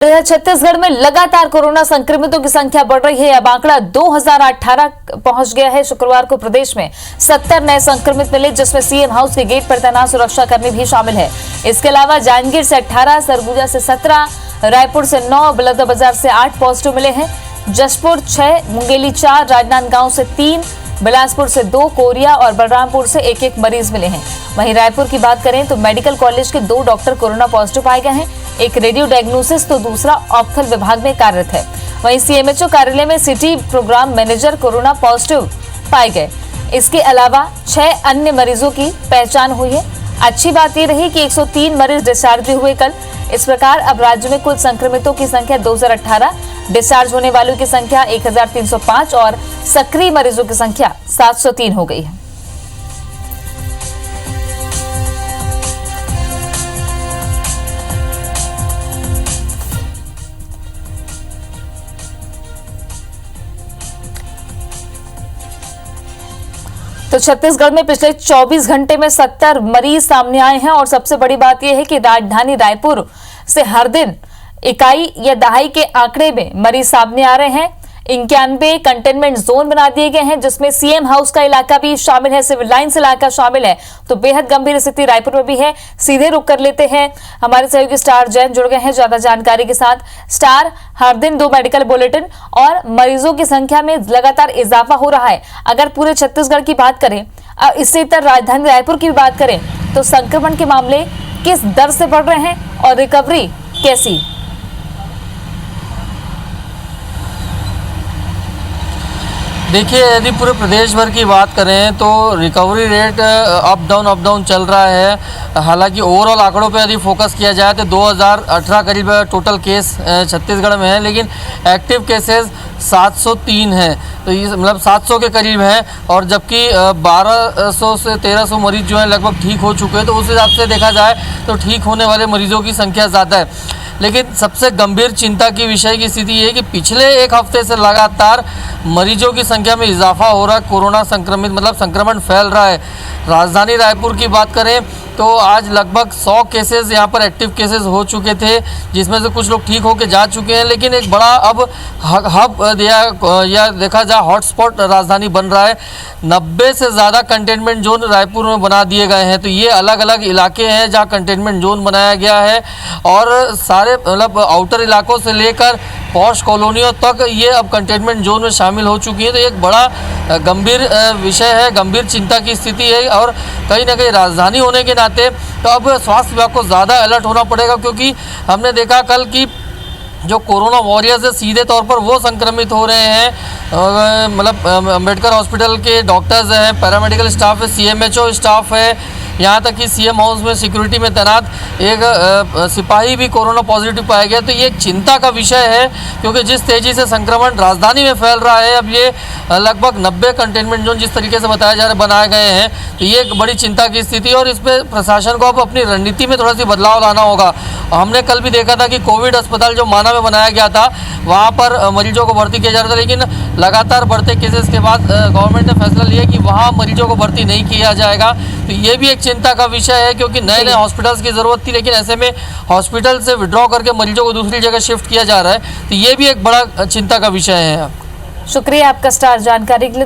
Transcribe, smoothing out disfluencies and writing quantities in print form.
छत्तीसगढ़ में लगातार कोरोना संक्रमितों की संख्या बढ़ रही है। अब आंकड़ा 2018 पहुंच गया है। शुक्रवार को प्रदेश में 70 नए संक्रमित मिले, जिसमें सीएम हाउस के गेट पर तैनात सुरक्षाकर्मी भी शामिल है। इसके अलावा जांजगीर से 18, सरगुजा से 17, रायपुर से 9, बलौदाबाजार से 8 पॉजिटिव मिले हैं। जशपुर 6, मुंगेली 4, राजनांदगांव से 3, बिलासपुर से 2, कोरिया और बलरामपुर से 1-1 मरीज मिले हैं। वहीं रायपुर की बात करें तो मेडिकल कॉलेज के 2 डॉक्टर कोरोना पॉजिटिव पाए गए हैं। एक रेडियो डायग्नोसिस तो दूसरा ऑप्थल विभाग में कार्यरत है। वहीं सीएमएचओ कार्यालय में city programme manager corona positive पाए गए। इसके अलावा 6 अन्य मरीजों की पहचान हुई है। अच्छी बात यह रही कि 103 मरीज डिस्चार्ज भी हुए कल। इस प्रकार अब राज्य में कुल संक्रमितों की संख्या 2018, डिस्चार्ज होने वालों की संख्या 1305 और सक्रिय मरीजों की संख्या 703 हो गई है। तो छत्तीसगढ़ में पिछले 24 घंटे में 70 मरीज सामने आए हैं और सबसे बड़ी बात यह है कि राजधानी रायपुर से हर दिन इकाई या दहाई के आंकड़े में मरीज सामने आ रहे हैं। 91 कंटेनमेंट जोन बना दिए गए हैं, जिसमें सीएम हाउस का इलाका भी शामिल है, सिविल लाइन्स इलाका शामिल है। तो बेहद गंभीर स्थिति रायपुर में भी है। सीधे रुक कर लेते हैं, हमारे सहयोगी स्टार जैन जुड़ गए हैं ज्यादा जानकारी के साथ। स्टार, हर दिन 2 मेडिकल बुलेटिन और मरीजों की संख्या में लगातार इजाफा हो रहा है। अगर पूरे छत्तीसगढ़ की बात करें, इससे इतर राजधानी रायपुर की बात करें, तो संक्रमण के मामले किस दर से बढ़ रहे हैं और रिकवरी कैसी? देखिए, यदि पूरे प्रदेश भर की बात करें तो रिकवरी रेट अप डाउन चल रहा है। हालांकि ओवरऑल आंकड़ों पे यदि फोकस किया जाए तो 2018 करीब टोटल केस छत्तीसगढ़ में है, लेकिन एक्टिव केसेस 703 हैं। तो ये मतलब 700 के करीब है, और जबकि 1200 से 1300 मरीज जो हैं लगभग ठीक हो चुके हैं। तो उस हिसाब से देखा जाए तो ठीक होने वाले मरीजों की संख्या ज़्यादा है। लेकिन सबसे गंभीर चिंता की विषय की स्थिति ये है कि पिछले 1 हफ्ते से लगातार मरीजों की संख्या में इजाफा हो रहा है। कोरोना संक्रमित मतलब संक्रमण फैल रहा है। राजधानी रायपुर की बात करें तो आज लगभग 100 केसेस यहाँ पर एक्टिव केसेस हो चुके थे, जिसमें से कुछ लोग ठीक होकर जा चुके हैं। लेकिन एक बड़ा अब हब या देखा जाए हॉटस्पॉट राजधानी बन रहा है। 90 से ज़्यादा कंटेनमेंट जोन रायपुर में बना दिए गए हैं। तो ये अलग अलग इलाके हैं जहाँ कंटेनमेंट जोन बनाया गया है, और सारे मतलब आउटर इलाकों से लेकर पॉश कॉलोनियों तक ये अब कंटेनमेंट जोन में शामिल हो चुकी है। तो एक बड़ा गंभीर विषय है, गंभीर चिंता की स्थिति है। और कहीं ना कहीं राजधानी होने के नाते तो अब स्वास्थ्य विभाग को ज़्यादा अलर्ट होना पड़ेगा, क्योंकि हमने देखा कल कि जो कोरोना वॉरियर्स है सीधे तौर पर वो संक्रमित हो रहे हैं। मतलब अम्बेडकर हॉस्पिटल के डॉक्टर्स हैं, पैरामेडिकल स्टाफ है, सीएमएचओ स्टाफ है, यहाँ तक कि सीएम हाउस में सिक्योरिटी में तैनात एक सिपाही भी कोरोना पॉजिटिव पाया गया। तो ये एक चिंता का विषय है, क्योंकि जिस तेज़ी से संक्रमण राजधानी में फैल रहा है, अब ये लगभग 90 कंटेनमेंट जोन जिस तरीके से बताया जा रहा है बनाए गए हैं, तो ये एक बड़ी चिंता की स्थिति है। और इस पर प्रशासन को अब अपनी रणनीति में थोड़ा सी बदलाव लाना होगा। हमने कल भी देखा था कि कोविड अस्पताल जो माना में बनाया गया था, वहाँ पर मरीजों को भर्ती किया जा रहा था, लेकिन लगातार बढ़ते केसेस के बाद गवर्नमेंट ने फैसला लिया कि वहाँ मरीजों को भर्ती नहीं किया जाएगा। तो ये भी एक चिंता का विषय है, क्योंकि नए नए हॉस्पिटल्स की ज़रूरत थी, लेकिन ऐसे में हॉस्पिटल से विड्रॉ करके मरीजों को दूसरी जगह शिफ्ट किया जा रहा है। तो ये भी एक बड़ा चिंता का विषय है। शुक्रिया आपका स्टार जानकारी के लिए।